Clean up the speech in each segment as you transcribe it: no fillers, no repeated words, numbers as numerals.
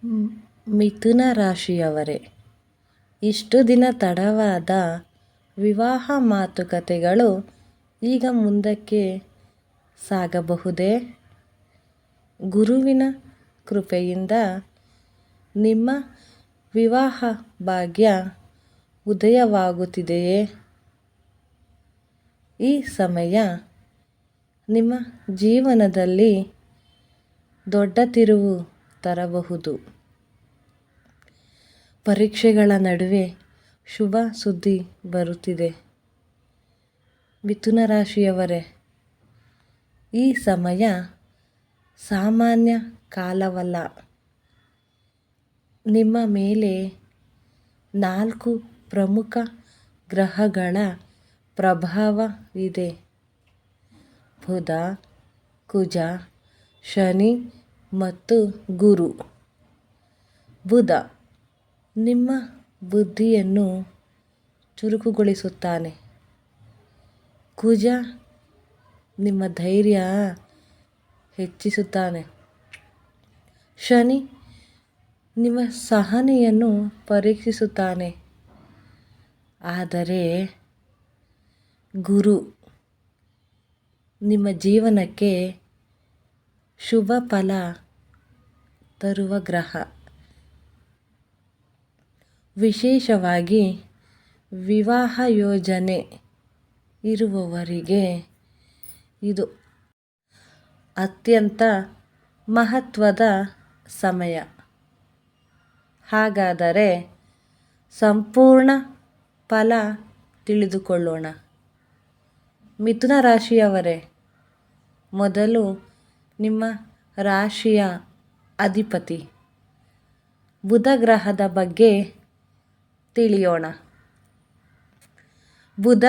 ಮಿಥುನ ರಾಶಿಯವರೇ, ಇಷ್ಟು ದಿನ ತಡವಾದ ವಿವಾಹ ಮಾತುಕತೆಗಳು ಈಗ ಮುಂದಕ್ಕೆ ಸಾಗಬಹುದೇ? ಗುರುವಿನ ಕೃಪೆಯಿಂದ ನಿಮ್ಮ ವಿವಾಹ ಭಾಗ್ಯ ಉದಯವಾಗುತ್ತಿದೆಯೇ? ಈ ಸಮಯ ನಿಮ್ಮ ಜೀವನದಲ್ಲಿ ದೊಡ್ಡ ತಿರುವು ತರಬಹುದು. ಪರೀಕ್ಷೆಗಳ ನಡುವೆ ಶುಭ ಸುದ್ದಿ ಬರುತ್ತಿದೆ. ಮಿಥುನ ರಾಶಿಯವರೇ, ಈ ಸಮಯ ಸಾಮಾನ್ಯ ಕಾಲವಲ್ಲ. ನಿಮ್ಮ ಮೇಲೆ 4 ಪ್ರಮುಖ ಗ್ರಹಗಳ ಪ್ರಭಾವವಿದೆ. ಬುಧ, ಕುಜ, ಶನಿ ಮತ್ತು ಗುರು. ಬುಧ ನಿಮ್ಮ ಬುದ್ಧಿಯನ್ನು ಚುರುಕುಗೊಳಿಸುತ್ತಾನೆ. ಕುಜ ನಿಮ್ಮ ಧೈರ್ಯ ಹೆಚ್ಚಿಸುತ್ತಾನೆ. ಶನಿ ನಿಮ್ಮ ಸಹನೆಯನ್ನು ಪರೀಕ್ಷಿಸುತ್ತಾನೆ. ಆದರೆ ಗುರು ನಿಮ್ಮ ಜೀವನಕ್ಕೆ ಶುಭ ಫಲ ತರುವ ಗ್ರಹ. ವಿಶೇಷವಾಗಿ ವಿವಾಹ ಯೋಜನೆ ಇರುವವರಿಗೆ ಇದು ಅತ್ಯಂತ ಮಹತ್ವದ ಸಮಯ. ಹಾಗಾದರೆ ಸಂಪೂರ್ಣ ಫಲ ತಿಳಿದುಕೊಳ್ಳೋಣ. ಮಿಥುನ ರಾಶಿಯವರೇ, ಮೊದಲು ನಿಮ್ಮ ರಾಶಿಯ ಅಧಿಪತಿ ಬುಧ ಗ್ರಹದ ಬಗ್ಗೆ ತಿಳಿಯೋಣ. ಬುಧ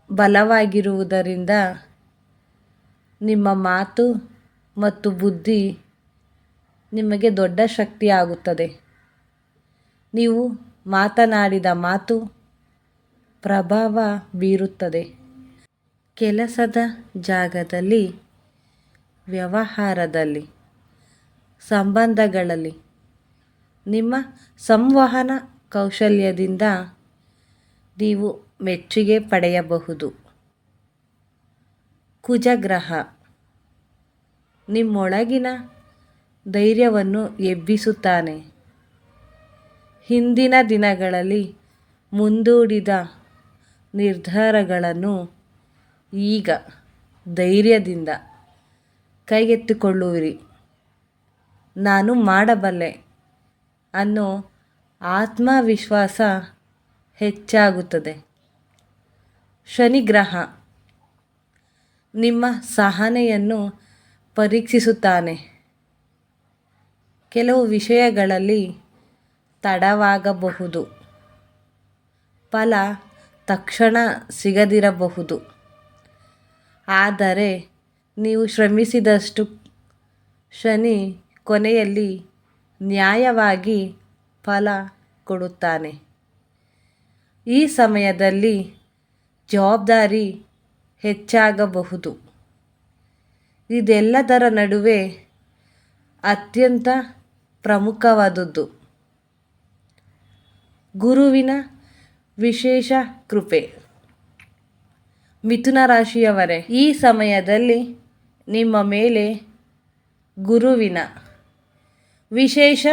ಬಲವಾಗಿರುವುದರಿಂದ ನಿಮ್ಮ ಮಾತು ಮತ್ತು ಬುದ್ಧಿ ನಿಮಗೆ ದೊಡ್ಡ ಶಕ್ತಿಯಾಗುತ್ತದೆ. ನೀವು ಮಾತನಾಡಿದ ಮಾತು ಪ್ರಭಾವ ಬೀರುತ್ತದೆ. ಕೆಲಸದ ಜಾಗದಲ್ಲಿ, ವ್ಯವಹಾರದಲ್ಲಿ, ಸಂಬಂಧಗಳಲ್ಲಿ ನಿಮ್ಮ ಸಂವಹನ ಕೌಶಲ್ಯದಿಂದ ನೀವು ಮೆಚ್ಚುಗೆ ಪಡೆಯಬಹುದು. ಕುಜಗ್ರಹ ನಿಮ್ಮೊಳಗಿನ ಧೈರ್ಯವನ್ನು ಎಬ್ಬಿಸುತ್ತಾನೆ. ಹಿಂದಿನ ದಿನಗಳಲ್ಲಿ ಮುಂದೂಡಿದ ನಿರ್ಧಾರಗಳನ್ನು ಈಗ ಧೈರ್ಯದಿಂದ ಕೈಗೆತ್ತಿಕೊಳ್ಳುವಿರಿ. ನಾನು ಮಾಡಬಲ್ಲೆ ಅನ್ನೋ ಆತ್ಮವಿಶ್ವಾಸ ಹೆಚ್ಚಾಗುತ್ತದೆ. ಶನಿಗ್ರಹ ನಿಮ್ಮ ಸಹನೆಯನ್ನು ಪರೀಕ್ಷಿಸುತ್ತಾನೆ. ಕೆಲವು ವಿಷಯಗಳಲ್ಲಿ ತಡವಾಗಬಹುದು. ಫಲ ತಕ್ಷಣ ಸಿಗದಿರಬಹುದು. ಆದರೆ ನೀವು ಶ್ರಮಿಸಿದಷ್ಟು ಶನಿ ಕೊನೆಯಲ್ಲಿ ನ್ಯಾಯವಾಗಿ ಫಲ ಕೊಡುತ್ತಾನೆ. ಈ ಸಮಯದಲ್ಲಿ ಜವಾಬ್ದಾರಿ ಹೆಚ್ಚಾಗಬಹುದು. ಇದೆಲ್ಲದರ ನಡುವೆ ಅತ್ಯಂತ ಪ್ರಮುಖವಾದದ್ದು ಗುರುವಿನ ವಿಶೇಷ ಕೃಪೆ. ಮಿಥುನ ರಾಶಿಯವರೇ, ಈ ಸಮಯದಲ್ಲಿ ನಿಮ್ಮ ಮೇಲೆ ಗುರುವಿನ ವಿಶೇಷ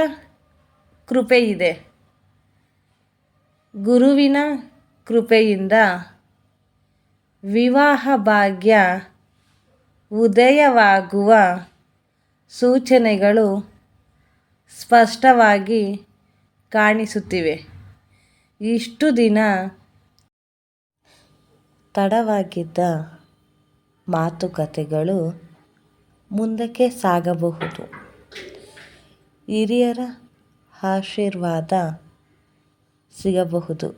ಕೃಪೆಯಿದೆ. ಗುರುವಿನ ಕೃಪೆಯಿಂದ ವಿವಾಹ ಭಾಗ್ಯ ಉದಯವಾಗುವ ಸೂಚನೆಗಳು ಸ್ಪಷ್ಟವಾಗಿ ಕಾಣಿಸುತ್ತಿವೆ. ಇಷ್ಟು ದಿನ ತಡವಾಗಿದ್ದ ಮಾತುಕತೆಗಳು ಮುಂದಕ್ಕೆ ಸಾಗಬಹುದು. ಹಿರಿಯರ ಆಶೀರ್ವಾದ ಸಿಗಬಹುದು.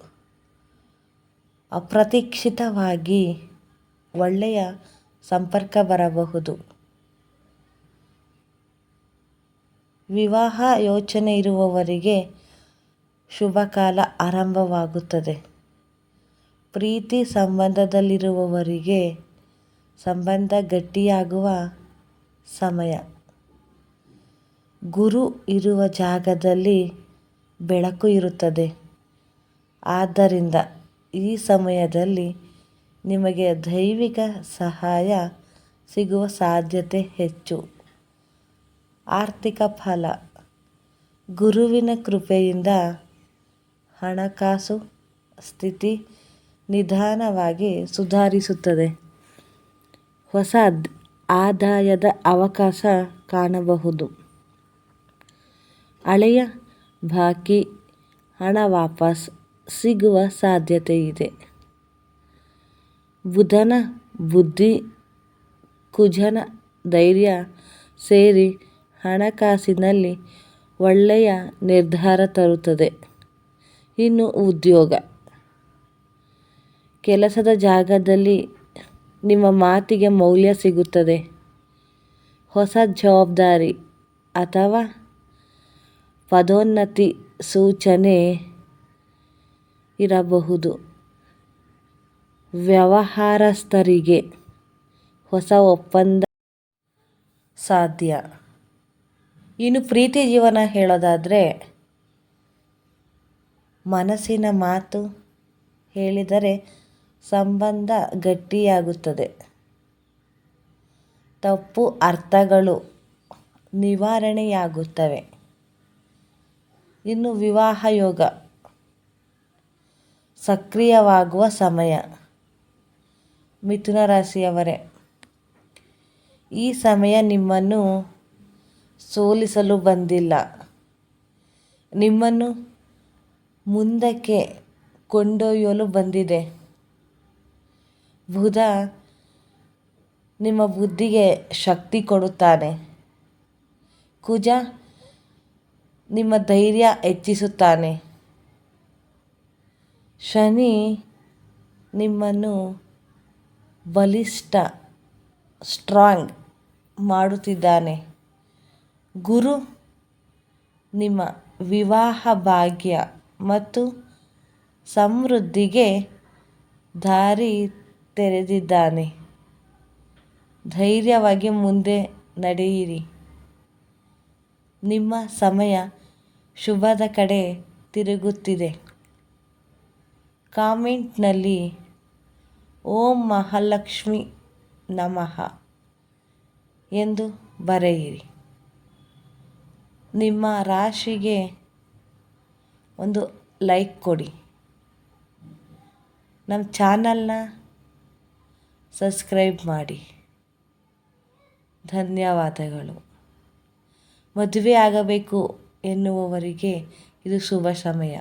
ಅಪ್ರತೀಕ್ಷಿತವಾಗಿ ಒಳ್ಳೆಯ ಸಂಪರ್ಕ ಬರಬಹುದು. ವಿವಾಹ ಯೋಚನೆ ಇರುವವರಿಗೆ ಶುಭಕಾಲ ಆರಂಭವಾಗುತ್ತದೆ. ಪ್ರೀತಿ ಸಂಬಂಧದಲ್ಲಿರುವವರಿಗೆ ಸಂಬಂಧ ಗಟ್ಟಿಯಾಗುವ ಸಮಯ. ಗುರು ಇರುವ ಜಾಗದಲ್ಲಿ ಬೆಳಕು ಇರುತ್ತದೆ. ಆದ್ದರಿಂದ ಈ ಸಮಯದಲ್ಲಿ ನಿಮಗೆ ದೈವಿಕ ಸಹಾಯ ಸಿಗುವ ಸಾಧ್ಯತೆ ಹೆಚ್ಚು. ಆರ್ಥಿಕ ಫಲ: ಗುರುವಿನ ಕೃಪೆಯಿಂದ ಹಣಕಾಸು ಸ್ಥಿತಿ ನಿಧಾನವಾಗಿ ಸುಧಾರಿಸುತ್ತದೆ. ಹೊಸ ಆದಾಯದ ಅವಕಾಶ ಕಾಣಬಹುದು. ಹಳೆಯ ಬಾಕಿ ಹಣ ವಾಪಸ್ ಸಿಗುವ ಸಾಧ್ಯತೆ ಇದೆ. ಬುಧನ ಬುದ್ಧಿ, ಕುಜನ ಧೈರ್ಯ ಸೇರಿ ಹಣಕಾಸಿನಲ್ಲಿ ಒಳ್ಳೆಯ ನಿರ್ಧಾರ ತರುತ್ತದೆ. ಇನ್ನು ಉದ್ಯೋಗ: ಕೆಲಸದ ಜಾಗದಲ್ಲಿ ನಿಮ್ಮ ಮಾತಿಗೆ ಮೌಲ್ಯ ಸಿಗುತ್ತದೆ. ಹೊಸ ಜವಾಬ್ದಾರಿ ಅಥವಾ ಪದೋನ್ನತಿ ಸೂಚನೆ ಇರಬಹುದು. ವ್ಯವಹಾರಸ್ಥರಿಗೆ ಹೊಸ ಒಪ್ಪಂದ ಸಾಧ್ಯ. ಇನ್ನು ಪ್ರೀತಿ ಜೀವನ ಹೇಳೋದಾದರೆ, ಮನಸ್ಸಿನ ಮಾತು ಹೇಳಿದರೆ ಸಂಬಂಧ ಗಟ್ಟಿಯಾಗುತ್ತದೆ. ತಪ್ಪು ಅರ್ಥಗಳು ನಿವಾರಣೆಯಾಗುತ್ತವೆ. ಇನ್ನು ವಿವಾಹ ಯೋಗ ಸಕ್ರಿಯವಾಗುವ ಸಮಯ. ಮಿಥುನ ರಾಶಿಯವರೇ, ಈ ಸಮಯ ನಿಮ್ಮನ್ನು ಸೋಲಿಸಲು ಬಂದಿಲ್ಲ, ನಿಮ್ಮನ್ನು ಮುಂದಕ್ಕೆ ಕೊಂಡೊಯ್ಯಲು ಬಂದಿದೆ. ಬುಧ ನಿಮ್ಮ ಬುದ್ಧಿಗೆ ಶಕ್ತಿ ಕೊಡುತ್ತಾನೆ. ಕುಜ ನಿಮ್ಮ ಧೈರ್ಯ ಹೆಚ್ಚಿಸುತ್ತಾನೆ. ಶನಿ ನಿಮ್ಮನ್ನು ಬಲಿಷ್ಠ ಸ್ಟ್ರಾಂಗ್ ಮಾಡುತ್ತಿದ್ದಾನೆ. ಗುರು ನಿಮ್ಮ ವಿವಾಹ ಭಾಗ್ಯ ಮತ್ತು ಸಮೃದ್ಧಿಗೆ ದಾರಿ ತೆರೆದಿದ್ದಾನೆ. ಧೈರ್ಯವಾಗಿ ಮುಂದೆ ನಡೆಯಿರಿ. ನಿಮ್ಮ ಸಮಯ ಶುಭದ ಕಡೆ ತಿರುಗುತ್ತಿದೆ. ಕಾಮೆಂಟ್ನಲ್ಲಿ ಓಂ ಮಹಾಲಕ್ಷ್ಮಿ ನಮಃ ಎಂದು ಬರೆಯಿರಿ. ನಿಮ್ಮ ರಾಶಿಗೆ ಒಂದು ಲೈಕ್ ಕೊಡಿ. ನಮ್ಮ ಚಾನಲ್ನ ಸಬ್ಸ್ಕ್ರೈಬ್ ಮಾಡಿ. ಧನ್ಯವಾದಗಳು. ಮದುವೆ ಆಗಬೇಕು ಎನ್ನುವವರಿಗೆ ಇದು ಶುಭ ಸಮಯ.